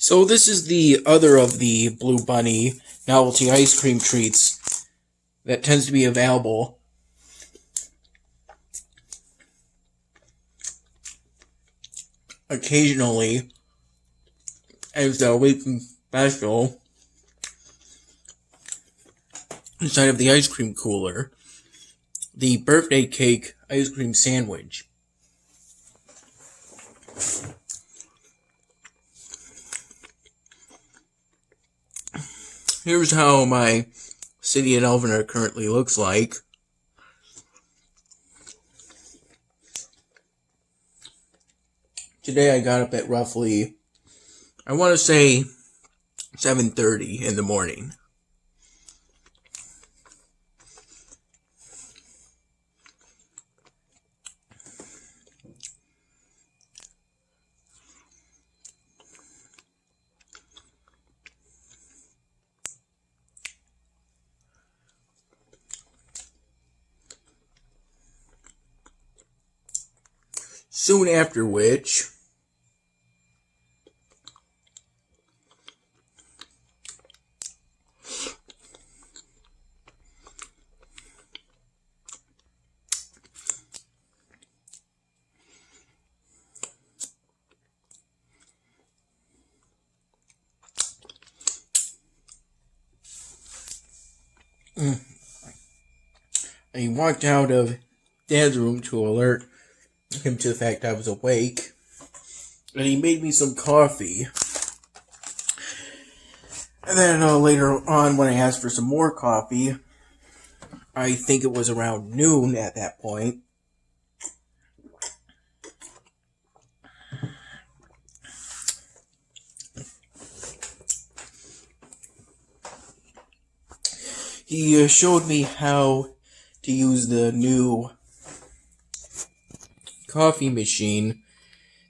So this is the other of the Blue Bunny novelty ice cream treats that tends to be available. Occasionally, as a weekly special, inside of the ice cream cooler, the birthday cake ice cream sandwich. Here's how my city in Elvenar currently looks like. Today I got up at roughly, I want to say 7:30 in the morning. Soon after which, I walked out of Dad's room to alert him to the fact I was awake, and he made me some coffee. And then later on, when I asked for some more coffee, I think it was around noon at that point, he showed me how to use the new coffee machine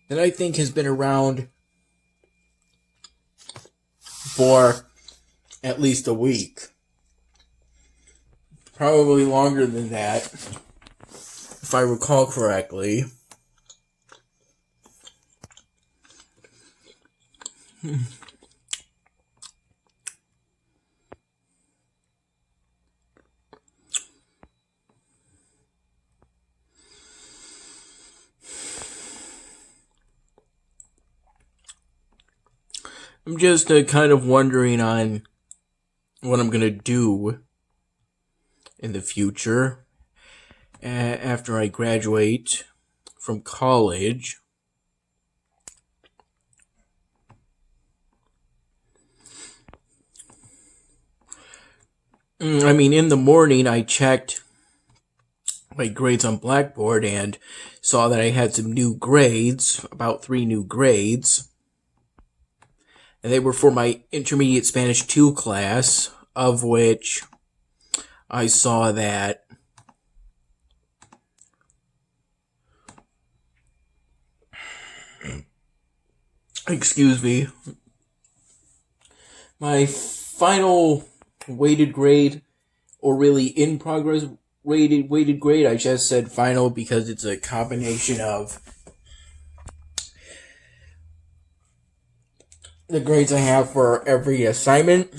that I think has been around for at least a week. Probably longer than that, if I recall correctly. I'm just kind of wondering on what I'm going to do in the future after I graduate from college. I mean, in the morning I checked my grades on Blackboard and saw that I had some new grades, about 3 new grades. And they were for my Intermediate Spanish 2 class, of which I saw that excuse me, my final weighted grade, or really in progress weighted grade, I just said final because it's a combination of the grades I have for every assignment.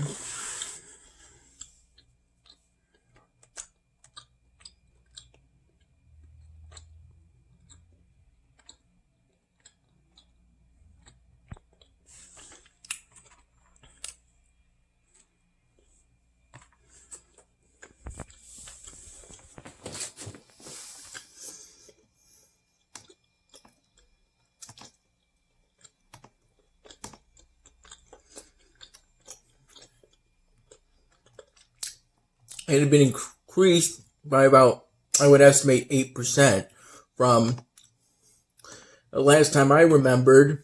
It had been increased by about, I would estimate, 8% from the last time I remembered.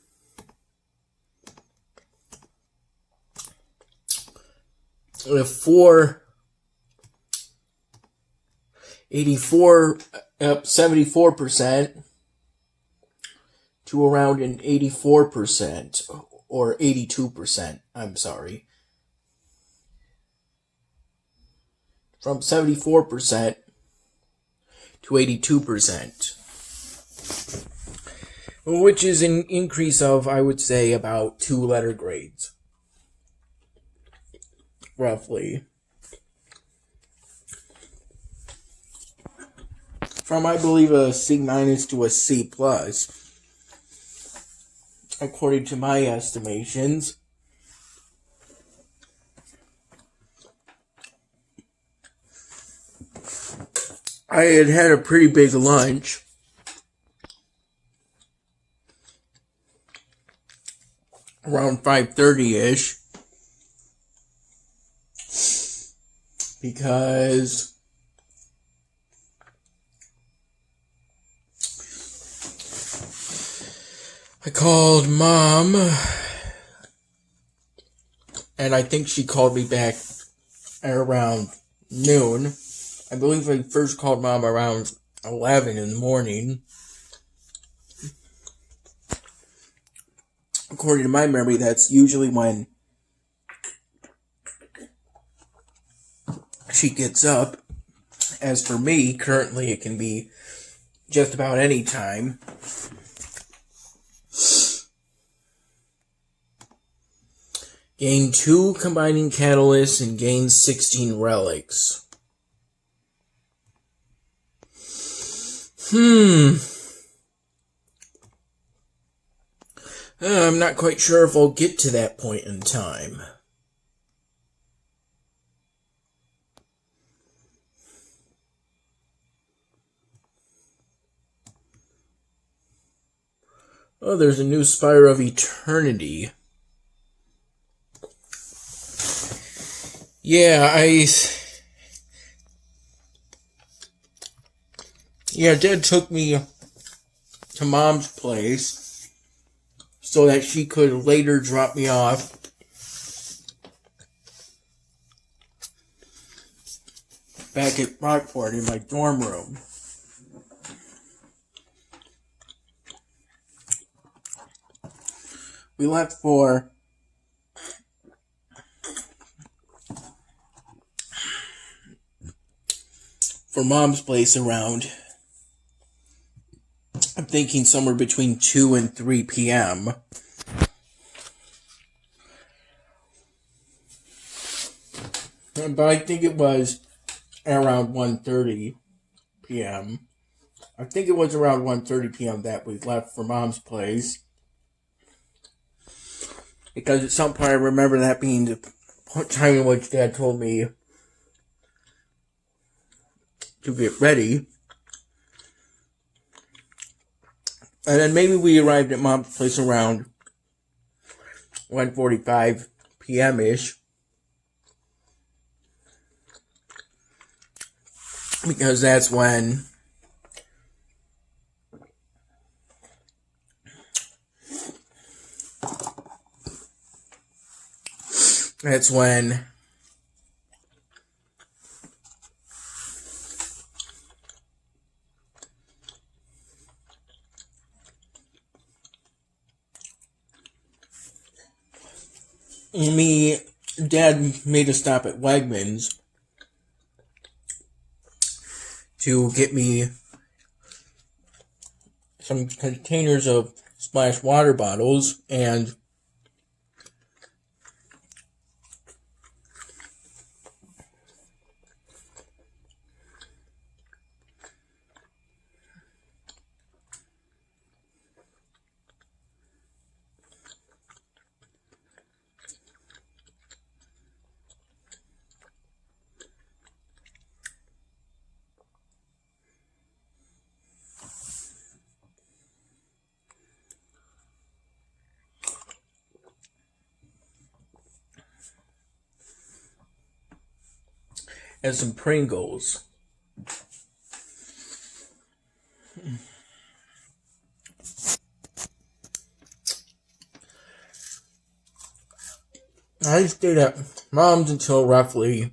If 74% to around an 84% or 82%, I'm sorry. From 74% to 82%. which is an increase of, I would say, about 2 letter grades, roughly. From, I believe, a C- to a C+, according to my estimations. I had had a pretty big lunch. Around 5:30-ish. Because I called Mom, and I think she called me back at around noon. I believe I first called Mom around 11 in the morning. According to my memory, that's usually when she gets up. As for me, currently it can be just about any time. Gain 2 combining catalysts and gain 16 relics. I'm not quite sure if I'll get to that point in time. Oh, there's a new Spire of Eternity. Yeah, Dad took me to Mom's place so that she could later drop me off back at Rockport in my dorm room. We left for Mom's place around, I'm thinking somewhere between 2 and 3 p.m. But I think it was around 1:30 p.m. I think it was around 1:30 p.m. that we left for Mom's place. Because at some point I remember that being the time in which Dad told me to get ready. And then maybe we arrived at Mom's place around 1:45 p.m.-ish. Because that's when Dad made a stop at Wegmans to get me some containers of splash water bottles, and some Pringles. I stayed at Mom's until roughly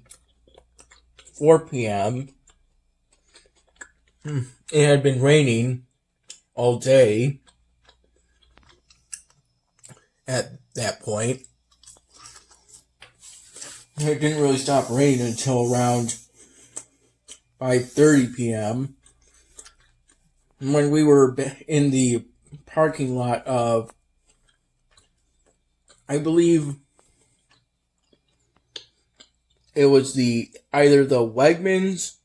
4 p.m. It had been raining all day at that point. It didn't really stop raining until around 5:30 p.m. when we were in the parking lot of, I believe it was either the Wegmans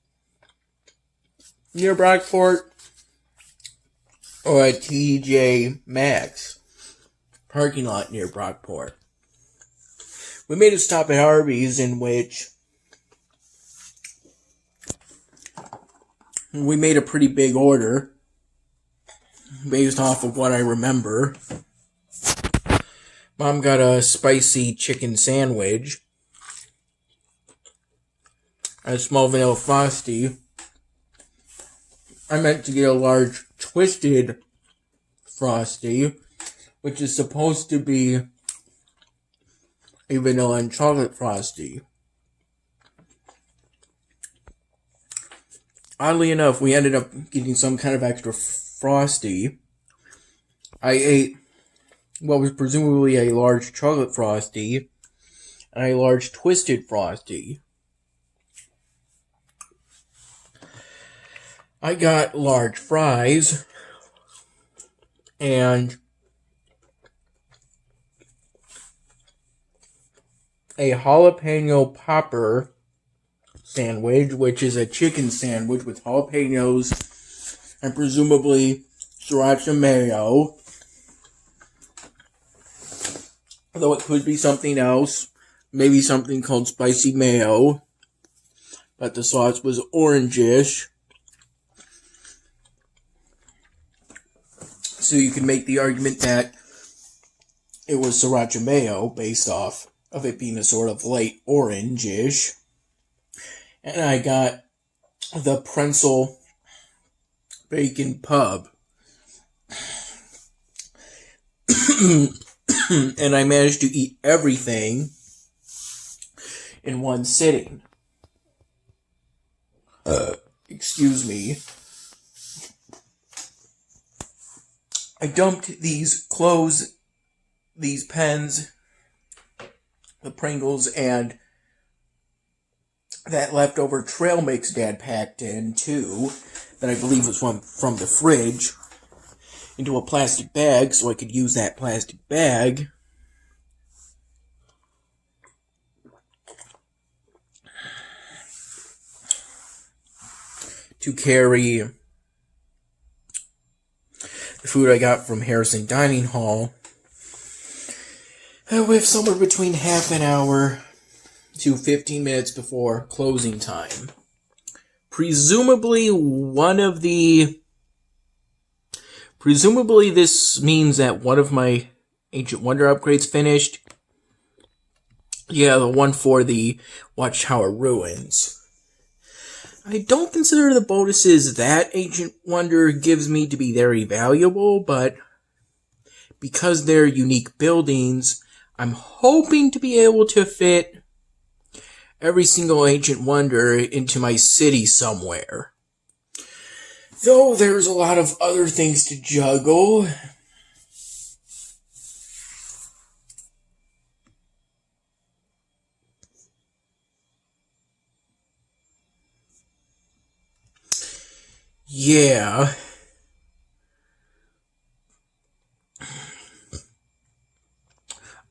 near Brockport or a TJ Maxx parking lot near Brockport. We made a stop at Arby's, in which we made a pretty big order based off of what I remember. Mom got a spicy chicken sandwich, a small vanilla Frosty. I meant to get a large twisted Frosty, which is supposed to be a vanilla and chocolate Frosty. Oddly enough, we ended up getting some kind of extra Frosty. I ate what was presumably a large chocolate Frosty and a large twisted Frosty. I got large fries and a jalapeno popper sandwich, which is a chicken sandwich with jalapenos and presumably sriracha mayo. Although it could be something else, maybe something called spicy mayo, but the sauce was orangish. So you can make the argument that it was sriracha mayo based off of it being a sort of light orange-ish. And I got the Prenzel Bacon Pub. And I managed to eat everything in one sitting. Excuse me. I dumped these clothes, these pens, the Pringles, and that leftover trail mix Dad packed in, too, that I believe was from the fridge, into a plastic bag so I could use that plastic bag to carry the food I got from Harrison Dining Hall with somewhere between half an hour to 15 minutes before closing time. Presumably this means that one of my Ancient Wonder upgrades finished. Yeah, the one for the Watchtower Ruins. I don't consider the bonuses that Ancient Wonder gives me to be very valuable, but because they're unique buildings, I'm hoping to be able to fit every single Ancient Wonder into my city somewhere. Though there's a lot of other things to juggle. Yeah.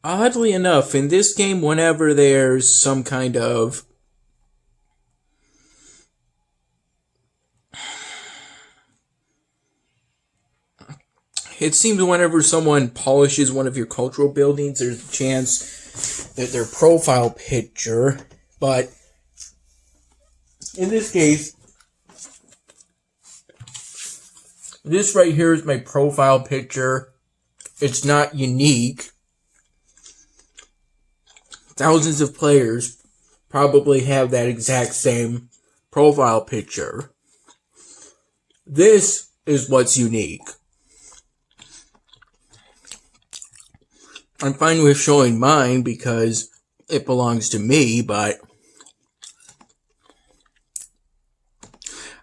Oddly enough, in this game, whenever there's some kind of it seems whenever someone polishes one of your cultural buildings, there's a chance that their profile picture, but in this case, this right here is my profile picture. It's not unique. Thousands of players probably have that exact same profile picture. This is what's unique. I'm fine with showing mine because it belongs to me, but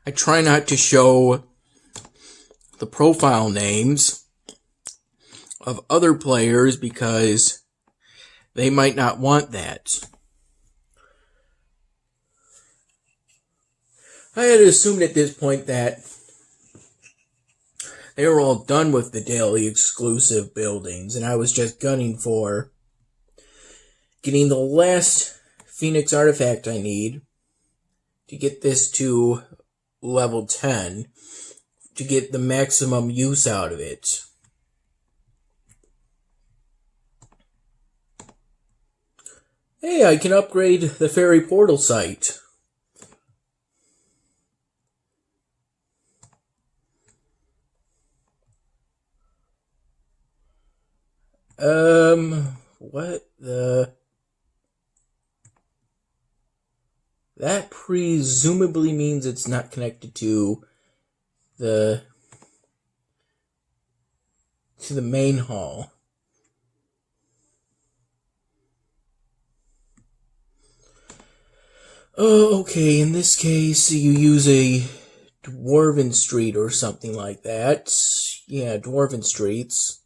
I try not to show the profile names of other players because they might not want that. I had assumed at this point that They were all done with the daily exclusive buildings, and I was just gunning for getting the last Phoenix artifact I need to get this to level 10 to get the maximum use out of it. Hey, I can upgrade the Fairy Portal site. What the... That presumably means it's not connected to the main hall. Oh, okay, in this case, you use a Dwarven Street or something like that. Yeah, Dwarven Streets.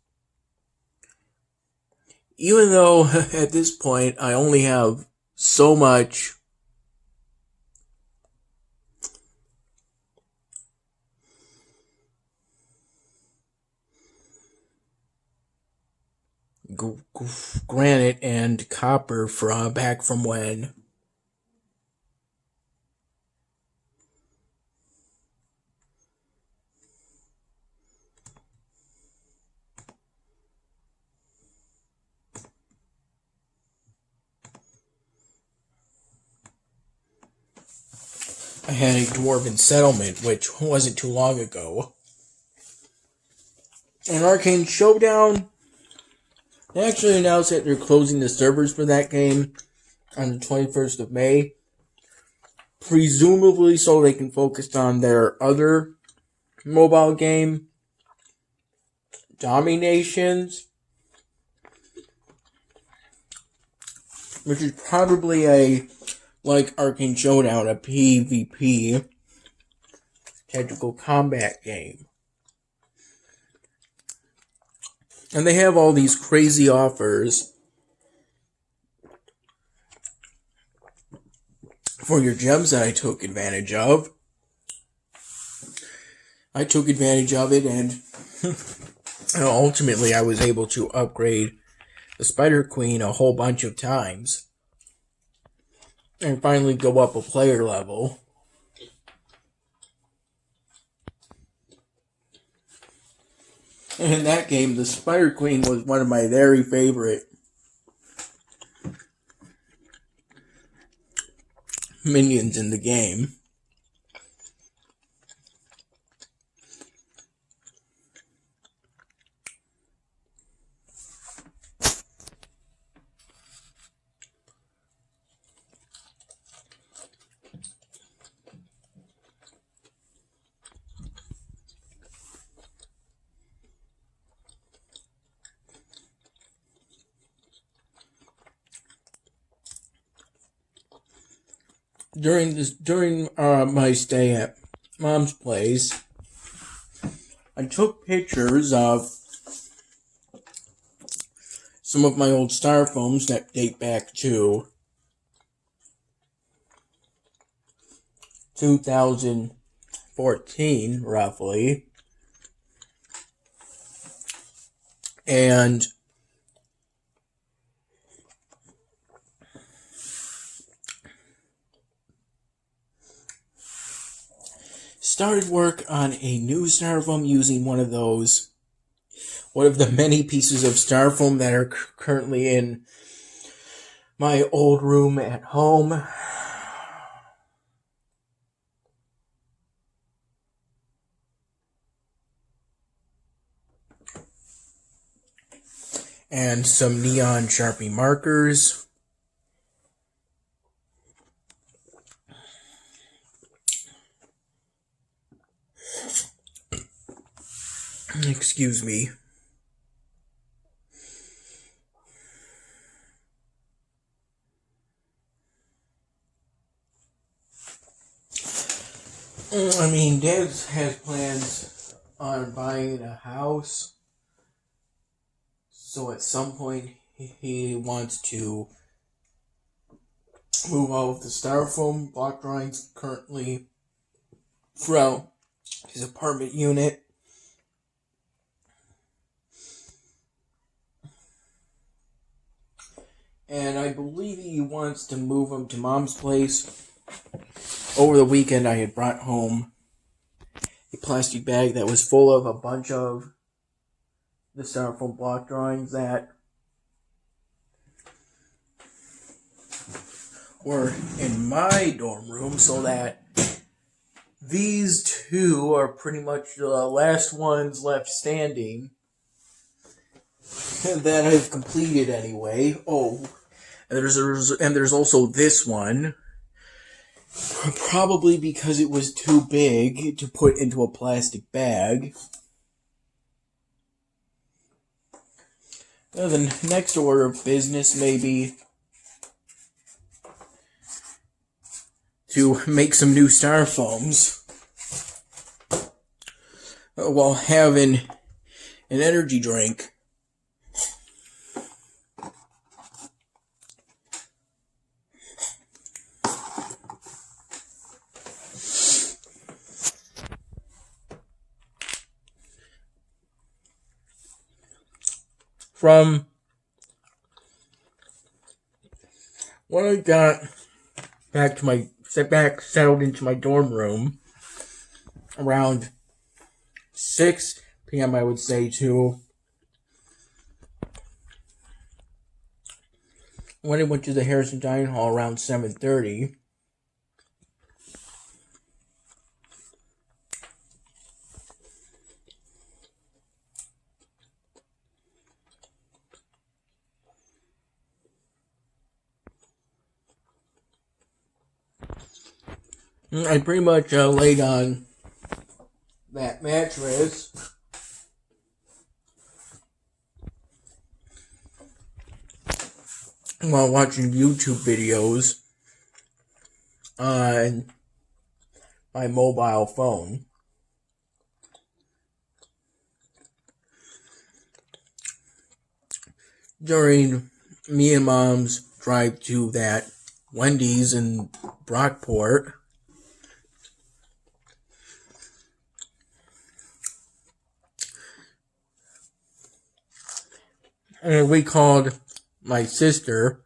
Even though, at this point, I only have so much granite and copper back from when I had a Dwarven settlement, which wasn't too long ago. And Arcane Showdown, they actually announced that they're closing the servers for that game on the 21st of May. Presumably so they can focus on their other mobile game, Dominations, which is probably like Arcane Showdown, a PvP tactical combat game. And they have all these crazy offers for your gems that I took advantage of. I took advantage of it, and ultimately I was able to upgrade the Spider Queen a whole bunch of times and finally go up a player level. And in that game, the Spider Queen was one of my very favorite minions in the game. During my stay at Mom's place, I took pictures of some of my old styrofoams that date back to 2014, roughly. And started work on a new styrofoam using one of the many pieces of styrofoam that are currently in my old room at home. And some neon Sharpie markers. Excuse me. I mean, Dad has plans on buying a house. So at some point, he wants to move all of the styrofoam block drawings currently from his apartment unit and I believe he wants to move him to Mom's place. Over the weekend, I had brought home a plastic bag that was full of a bunch of the styrofoam block drawings that were in my dorm room, so that these two are pretty much the last ones left standing that I've completed anyway. Oh, and there's also this one. Probably because it was too big to put into a plastic bag. The next order of business may be to make some new styrofoams while having an energy drink. From when I got settled into my dorm room around 6 p.m., I would say, to when I went to the Harrison Dining Hall around 7:30. I pretty much laid on that mattress while watching YouTube videos on my mobile phone. During me and Mom's drive to that Wendy's in Brockport, and we called my sister.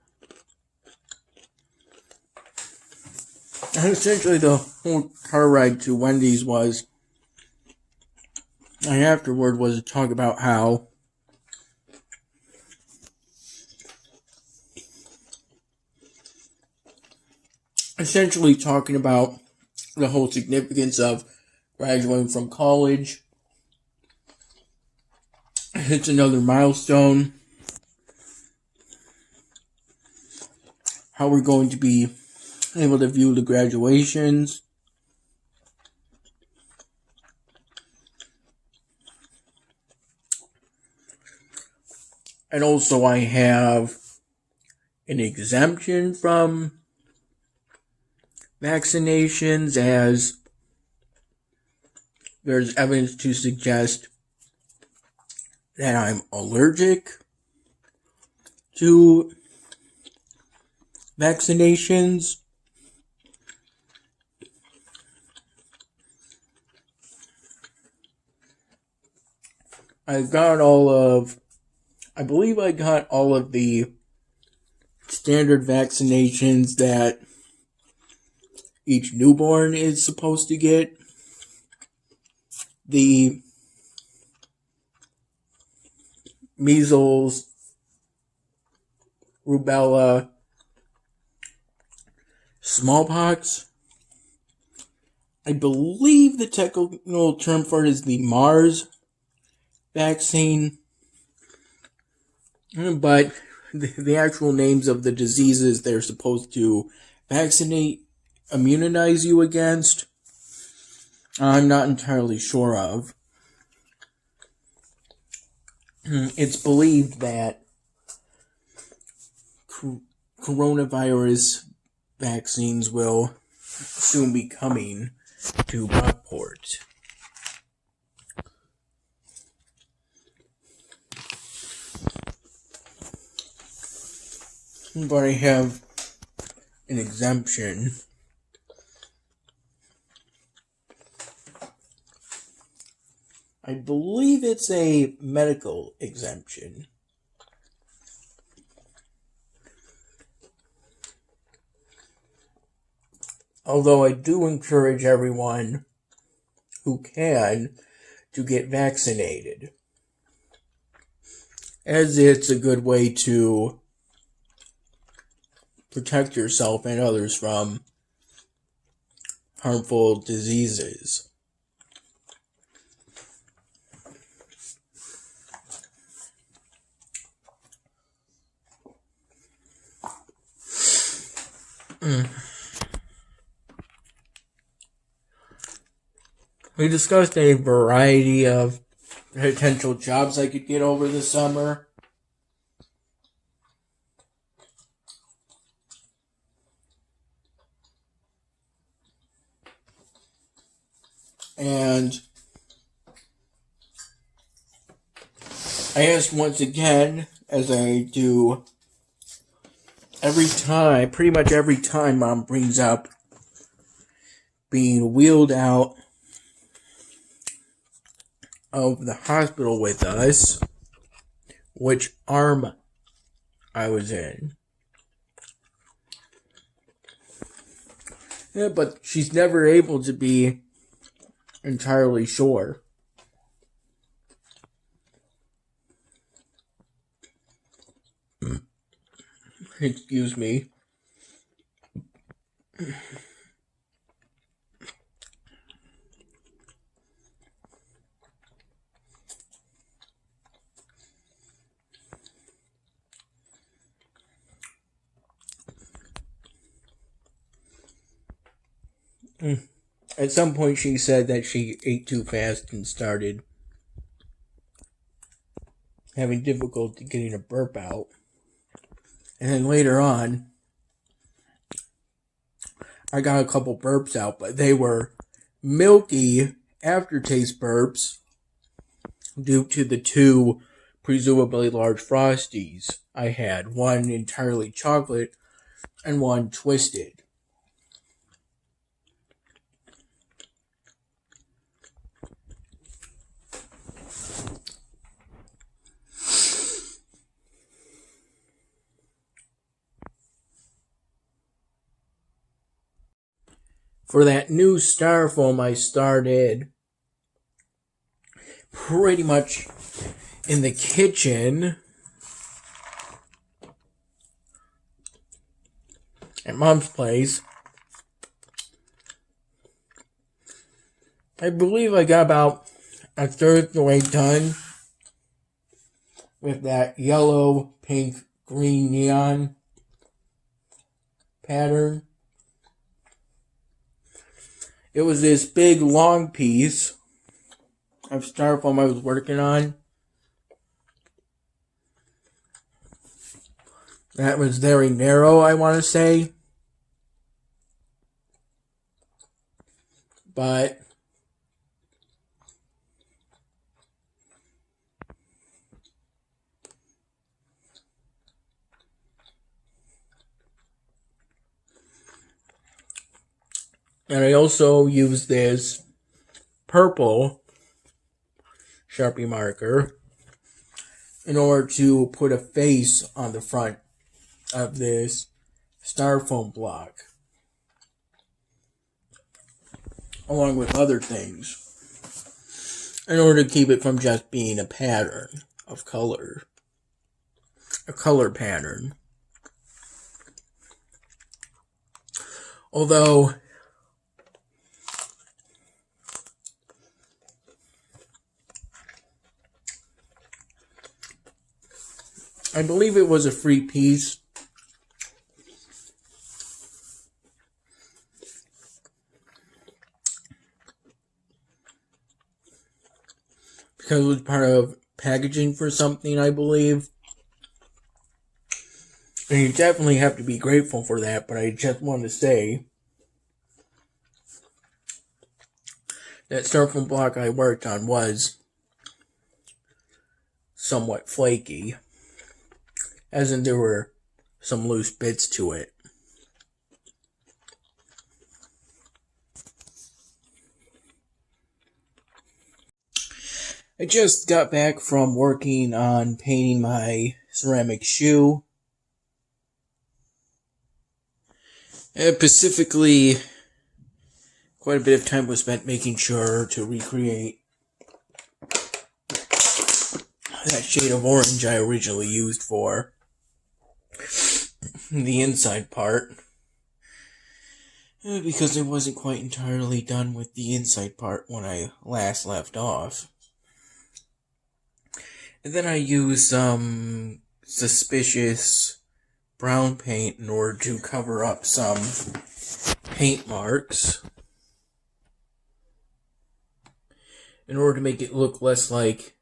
And essentially the whole car ride to Wendy's was, and afterward was to talk about how essentially talking about the whole significance of graduating from college. It's another milestone. How we're going to be able to view the graduations. And also I have an exemption from vaccinations, as there's evidence to suggest that I'm allergic to vaccinations. I believe I got all of the standard vaccinations that each newborn is supposed to get. The measles, rubella, smallpox. I believe the technical term for it is the MARS vaccine, but the actual names of the diseases they're supposed to immunize you against, I'm not entirely sure of. It's believed that coronavirus vaccines will soon be coming to Brockport. But I have an exemption. I believe it's a medical exemption. Although I do encourage everyone who can to get vaccinated, as it's a good way to protect yourself and others from harmful diseases. We discussed a variety of potential jobs I could get over the summer. And I asked once again, as I do pretty much every time Mom brings up being wheeled out of the hospital with us, which arm I was in. Yeah, but she's never able to be entirely sure. Excuse me. At some point she said that she ate too fast and started having difficulty getting a burp out. And then later on, I got a couple burps out, but they were milky aftertaste burps due to the two presumably large Frosties I had. One entirely chocolate and one twisted. For that new styrofoam, I started pretty much in the kitchen at Mom's place. I believe I got about a third of the way done with that yellow, pink, green neon pattern. It was this big, long piece of styrofoam I was working on. That was very narrow, I want to say. But and I also used this purple Sharpie marker in order to put a face on the front of this styrofoam block, along with other things, in order to keep it from just being a pattern of color, a color pattern. Although I believe it was a free piece. Because it was part of packaging for something, I believe. And you definitely have to be grateful for that, but I just want to say that styrofoam block I worked on was somewhat flaky, as in there were some loose bits to it. I just got back from working on painting my ceramic shoe. Specifically, quite a bit of time was spent making sure to recreate that shade of orange I originally used for the inside part, because I wasn't quite entirely done with the inside part when I last left off. And then I used some suspicious brown paint in order to cover up some paint marks, in order to make it look less like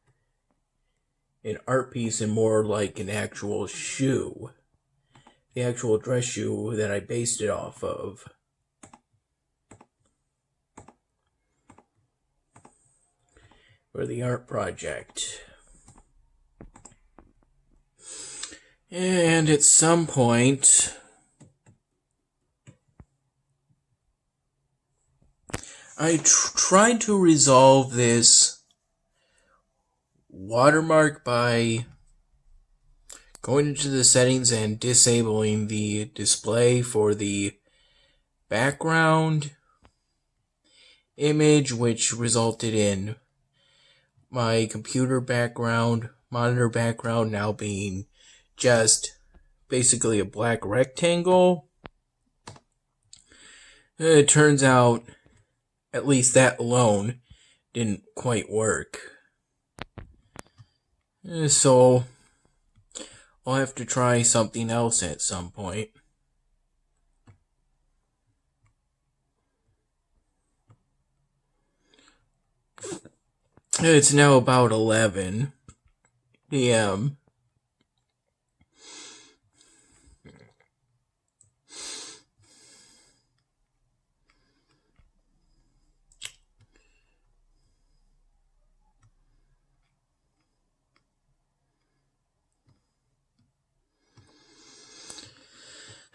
an art piece and more like an actual shoe. The actual dress shoe that I based it off of. For the art project. And at some point, I tried to resolve this watermark by going into the settings and disabling the display for the background image, which resulted in my computer background, monitor background now being just basically a black rectangle. It turns out, at least that alone, didn't quite work. So, I'll have to try something else at some point. It's now about 11 p.m.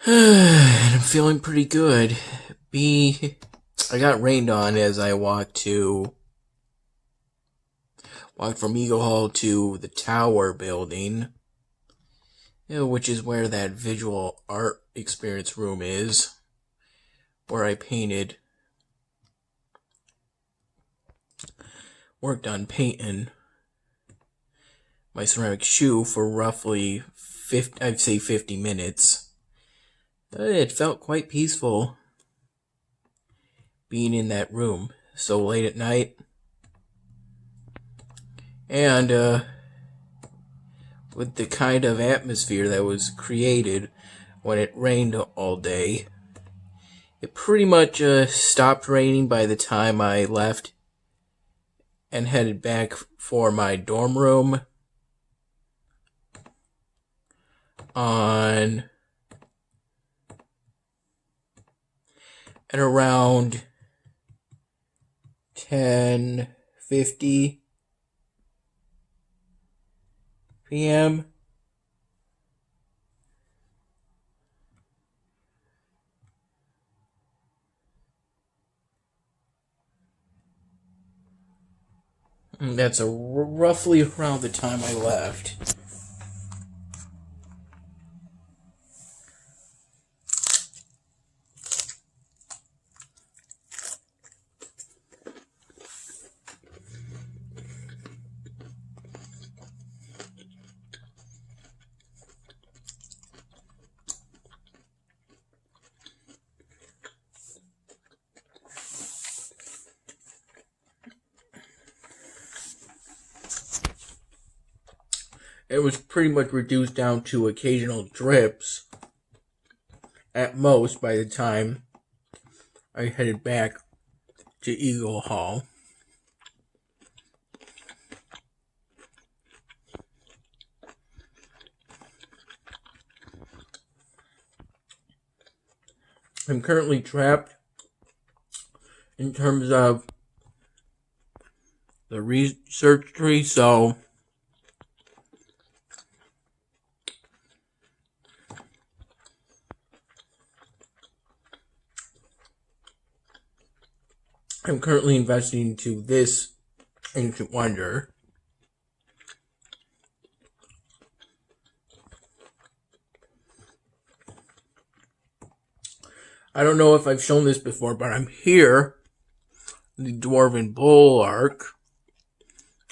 And I'm feeling pretty good. I got rained on as I walked from Eagle Hall to the Tower building, which is where that visual art experience room is, where I worked on painting my ceramic shoe for roughly 50 minutes. It felt quite peaceful being in that room so late at night. And with the kind of atmosphere that was created when it rained all day, it pretty much stopped raining by the time I left and headed back for my dorm room at around 10:50 p.m. And that's roughly around the time I left. It was pretty much reduced down to occasional drips at most by the time I headed back to Eagle Hall. I'm currently trapped in terms of the research tree, so I'm currently investing into this ancient wonder. I don't know if I've shown this before, but I'm here the Dwarven Bulwark.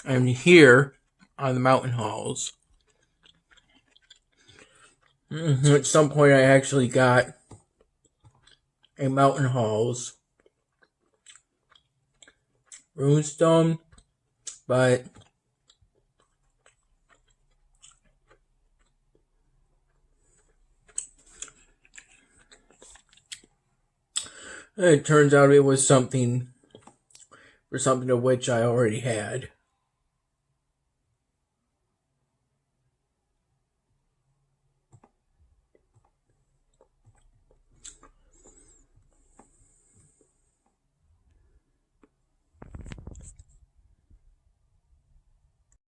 And here on the Mountain Halls. At some point I actually got a Mountain Halls runestone, but it turns out it was something of which I already had.